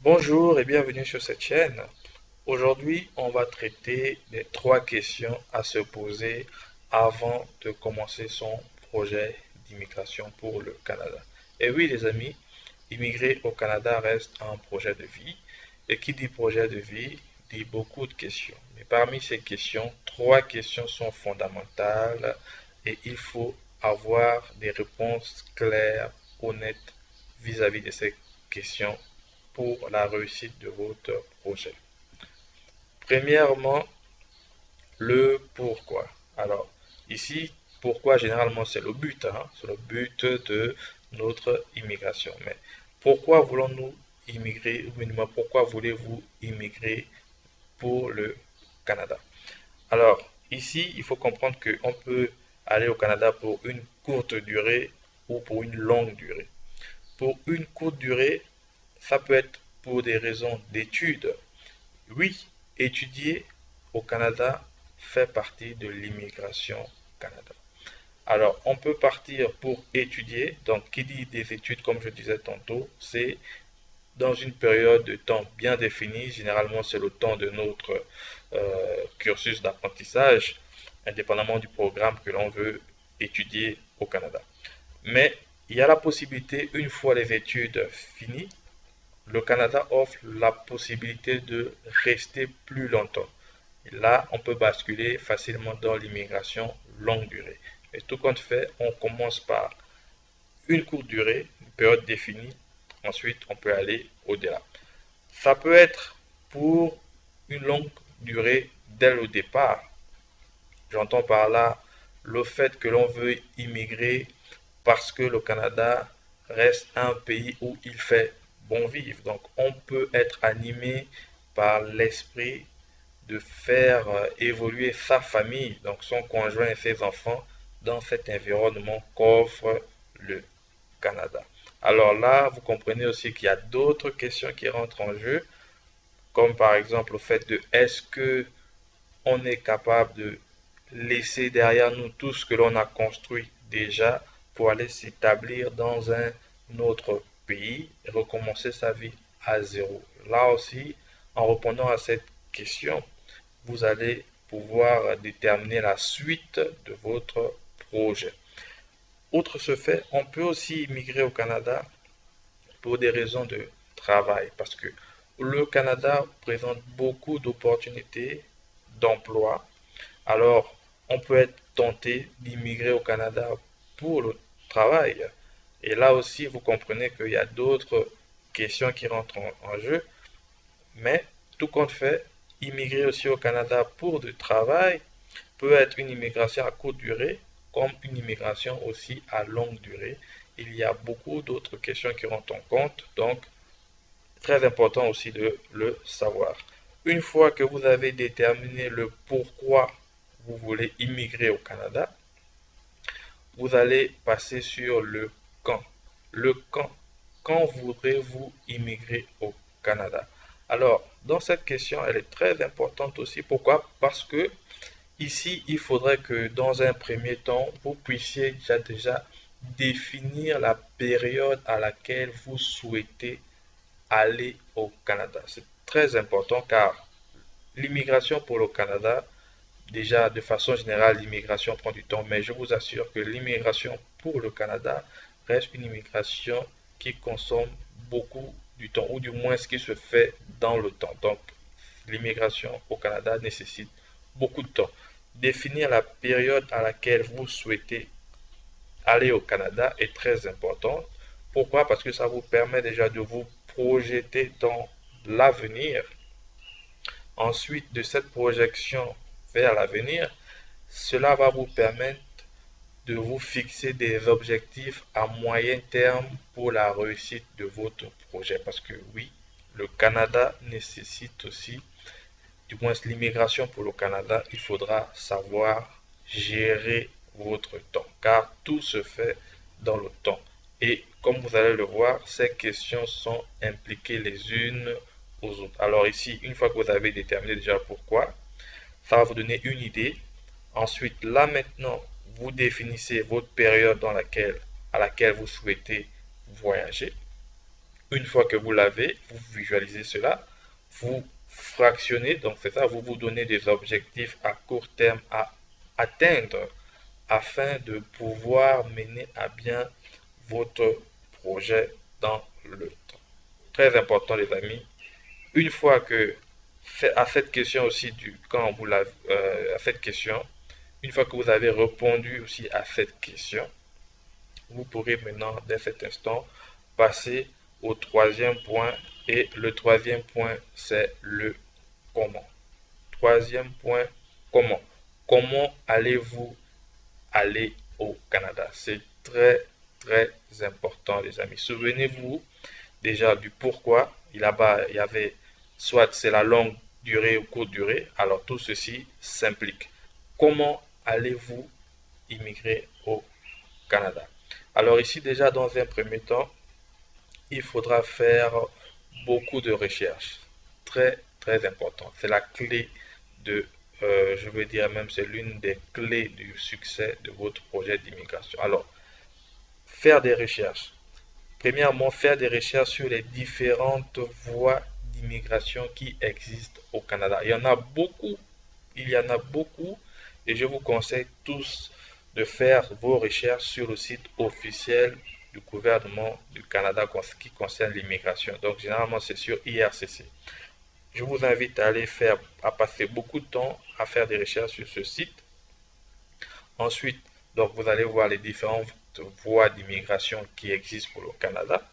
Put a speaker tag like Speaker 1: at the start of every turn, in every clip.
Speaker 1: Bonjour et bienvenue sur cette chaîne. Aujourd'hui, on va traiter des trois questions à se poser avant de commencer son projet d'immigration pour le Canada. Et oui, les amis, immigrer au Canada reste un projet de vie. Et qui dit projet de vie dit beaucoup de questions. Mais parmi ces questions, trois questions sont fondamentales et il faut avoir des réponses claires, honnêtes vis-à-vis de ces questions pour la réussite de votre projet. Premièrement, le pourquoi. Alors, ici, pourquoi généralement c'est le but, hein, c'est le but de notre immigration. Mais pourquoi voulons-nous immigrer, ou minimum, pourquoi voulez-vous immigrer pour le Canada? Alors, ici, il faut comprendre qu'on peut aller au Canada pour une courte durée ou pour une longue durée. Pour une courte durée, ça peut être pour des raisons d'études. Oui, étudier au Canada fait partie de l'immigration au Canada. Alors, on peut partir pour étudier. Donc, qui dit des études, comme je disais tantôt, c'est dans une période de temps bien définie. Généralement, c'est le temps de notre cursus d'apprentissage, indépendamment du programme que l'on veut étudier au Canada. Mais il y a la possibilité, une fois les études finies, le Canada offre la possibilité de rester plus longtemps. Et là, on peut basculer facilement dans l'immigration longue durée. Et tout compte fait, on commence par une courte durée, une période définie. Ensuite, on peut aller au-delà. Ça peut être pour une longue durée dès le départ. J'entends par là le fait que l'on veut immigrer parce que le Canada reste un pays où il fait bon vivre. Donc on peut être animé par l'esprit de faire évoluer sa famille, donc son conjoint et ses enfants, dans cet environnement qu'offre le Canada. Alors là, vous comprenez aussi qu'il y a d'autres questions qui rentrent en jeu, comme par exemple le fait de est-ce que on est capable de laisser derrière nous tout ce que l'on a construit déjà pour aller s'établir dans un autre pays et recommencer sa vie à zéro. Là aussi, en répondant à cette question, vous allez pouvoir déterminer la suite de votre projet. Outre ce fait, on peut aussi immigrer au Canada pour des raisons de travail parce que le Canada présente beaucoup d'opportunités d'emploi. Alors, on peut être tenté d'immigrer au Canada pour le travail. Et là aussi, vous comprenez qu'il y a d'autres questions qui rentrent en jeu. Mais tout compte fait, immigrer aussi au Canada pour du travail peut être une immigration à courte durée comme une immigration aussi à longue durée. Il y a beaucoup d'autres questions qui rentrent en compte, donc très important aussi de le savoir. Une fois que vous avez déterminé le pourquoi vous voulez immigrer au Canada, vous allez passer sur le quand. Le quand. Quand voudrez-vous immigrer au Canada? Alors, dans cette question, elle est très importante aussi. Pourquoi? Parce que ici, il faudrait que dans un premier temps, vous puissiez déjà définir la période à laquelle vous souhaitez aller au Canada. C'est très important car l'immigration pour le Canada, déjà de façon générale, l'immigration prend du temps, mais je vous assure que l'immigration pour le Canada reste une immigration qui consomme beaucoup du temps, ou du moins ce qui se fait dans le temps. Donc, l'immigration au Canada nécessite beaucoup de temps. Définir la période à laquelle vous souhaitez aller au Canada est très important. Pourquoi? Parce que ça vous permet déjà de vous projeter dans l'avenir. Ensuite, de cette projection vers l'avenir, cela va vous permettre de vous fixer des objectifs à moyen terme pour la réussite de votre projet. Parce que oui, le Canada nécessite aussi, du moins l'immigration pour le Canada, il faudra savoir gérer votre temps, car tout se fait dans le temps. Et comme vous allez le voir, ces questions sont impliquées les unes aux autres. Alors ici, une fois que vous avez déterminé déjà pourquoi, ça va vous donner une idée. Ensuite, là maintenant, vous définissez votre période à laquelle vous souhaitez voyager. Une fois que vous l'avez, vous visualisez cela, vous fractionnez, donc c'est ça, vous vous donnez des objectifs à court terme à atteindre afin de pouvoir mener à bien votre projet dans le temps. Très important les amis. Une fois que à cette question aussi du quand vous l'avez à cette question, une fois que vous avez répondu aussi à cette question, vous pourrez maintenant dès cet instant passer au troisième point et le troisième point c'est le comment. Troisième point, comment. Comment allez-vous aller au Canada? C'est très très important les amis. Souvenez-vous déjà du pourquoi. Là-bas, il y avait soit c'est la longue durée ou courte durée. Alors tout ceci s'implique. Comment allez-vous immigrer au Canada? Alors ici déjà dans un premier temps, il faudra faire beaucoup de recherches. Très très important. C'est la clé de, je veux dire même, c'est l'une des clés du succès de votre projet d'immigration. Alors, faire des recherches. Premièrement, faire des recherches sur les différentes voies d'immigration qui existent au Canada. Il y en a beaucoup, et je vous conseille tous de faire vos recherches sur le site officiel du gouvernement du Canada en ce qui concerne l'immigration. Donc, généralement, c'est sur IRCC. Je vous invite à passer beaucoup de temps à faire des recherches sur ce site. Ensuite, donc, vous allez voir les différentes voies d'immigration qui existent pour le Canada.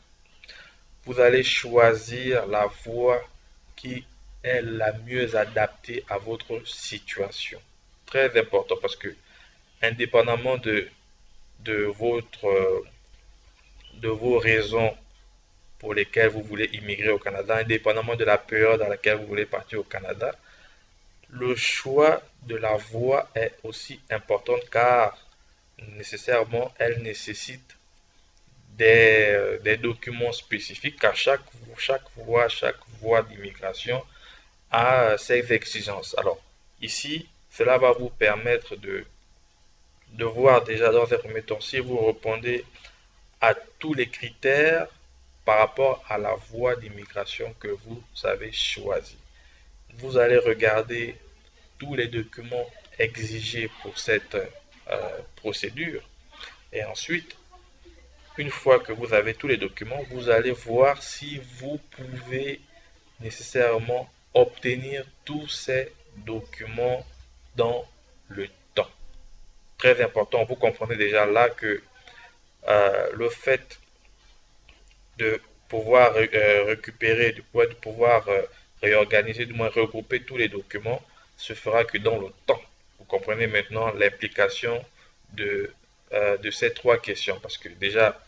Speaker 1: Vous allez choisir la voie qui est la mieux adaptée à votre situation. Très important parce que, indépendamment de de vos raisons pour lesquelles vous voulez immigrer au Canada, indépendamment de la période à laquelle vous voulez partir au Canada, le choix de la voie est aussi important car nécessairement elle nécessite des documents spécifiques car chaque voie d'immigration a ses exigences. Alors ici, cela va vous permettre de voir déjà dans un premier temps si vous répondez à tous les critères par rapport à la voie d'immigration que vous avez choisie. Vous allez regarder tous les documents exigés pour cette procédure et ensuite, une fois que vous avez tous les documents, vous allez voir si vous pouvez nécessairement obtenir tous ces documents dans le temps. Très important, vous comprenez déjà là que le fait de pouvoir récupérer, de pouvoir réorganiser, du moins regrouper tous les documents, se fera que dans le temps. Vous comprenez maintenant l'implication de ces trois questions, parce que déjà,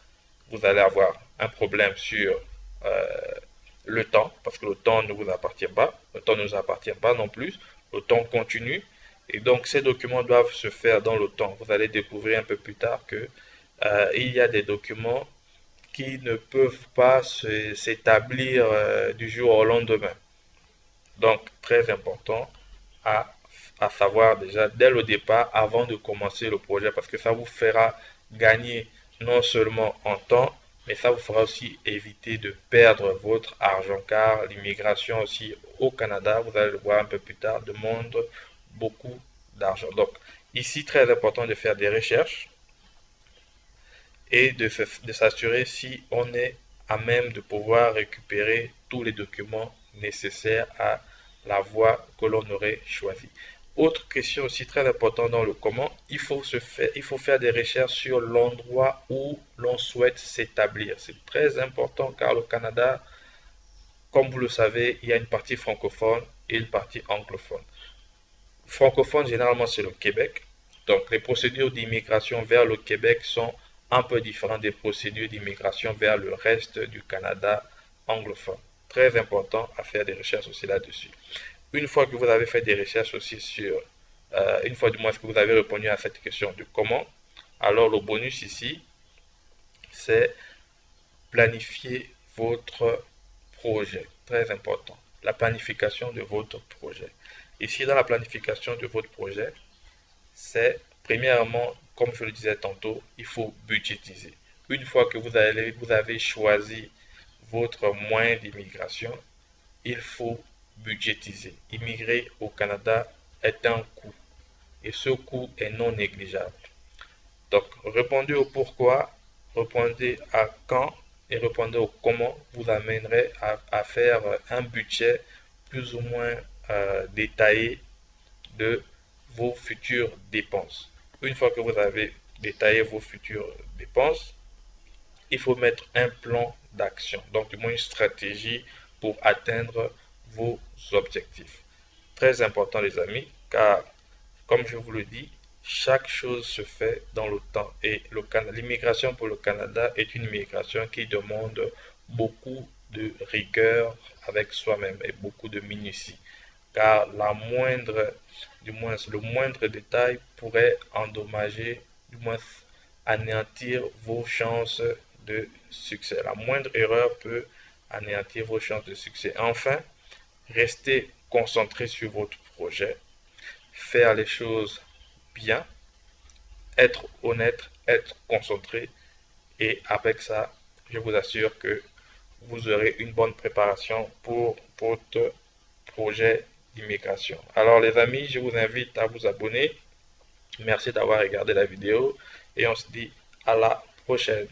Speaker 1: vous allez avoir un problème sur le temps, parce que le temps ne vous appartient pas, le temps ne nous appartient pas non plus, le temps continue, et donc ces documents doivent se faire dans le temps. Vous allez découvrir un peu plus tard que il y a des documents qui ne peuvent pas s'établir du jour au lendemain. Donc, très important à, à savoir déjà dès le départ, avant de commencer le projet, parce que ça vous fera gagner non seulement en temps, mais ça vous fera aussi éviter de perdre votre argent, car l'immigration aussi au Canada, vous allez le voir un peu plus tard, demande beaucoup d'argent. Donc, ici, très important de faire des recherches et de s'assurer si on est à même de pouvoir récupérer tous les documents nécessaires à la voie que l'on aurait choisie. Autre question aussi très importante dans le comment, il faut faire des recherches sur l'endroit où l'on souhaite s'établir. C'est très important car le Canada, comme vous le savez, il y a une partie francophone et une partie anglophone. Francophone, généralement, c'est le Québec. Donc, les procédures d'immigration vers le Québec sont un peu différentes des procédures d'immigration vers le reste du Canada anglophone. Très important à faire des recherches aussi là-dessus. Une fois que vous avez fait des recherches aussi sur, une fois du moins que vous avez répondu à cette question de comment, alors le bonus ici, c'est planifier votre projet. Très important. La planification de votre projet. Ici, dans la planification de votre projet, c'est premièrement, comme je le disais tantôt, il faut budgétiser. Une fois que vous avez choisi votre moyen d'immigration, il faut budgétiser. Immigrer au Canada est un coût et ce coût est non négligeable. Donc, répondez au pourquoi, répondez à quand et répondez au comment vous amènerez à faire un budget plus ou moins détaillé de vos futures dépenses. Une fois que vous avez détaillé vos futures dépenses, il faut mettre un plan d'action, donc du moins une stratégie pour atteindre vos objectifs. Très important les amis, car comme je vous le dis, chaque chose se fait dans le temps et l'immigration pour le Canada est une immigration qui demande beaucoup de rigueur avec soi-même et beaucoup de minutie, car le moindre détail pourrait endommager, du moins anéantir vos chances de succès. La moindre erreur peut anéantir vos chances de succès. Enfin, restez concentré sur votre projet, faire les choses bien, être honnête, être concentré et avec ça, je vous assure que vous aurez une bonne préparation pour votre projet d'immigration. Alors les amis, je vous invite à vous abonner. Merci d'avoir regardé la vidéo et on se dit à la prochaine.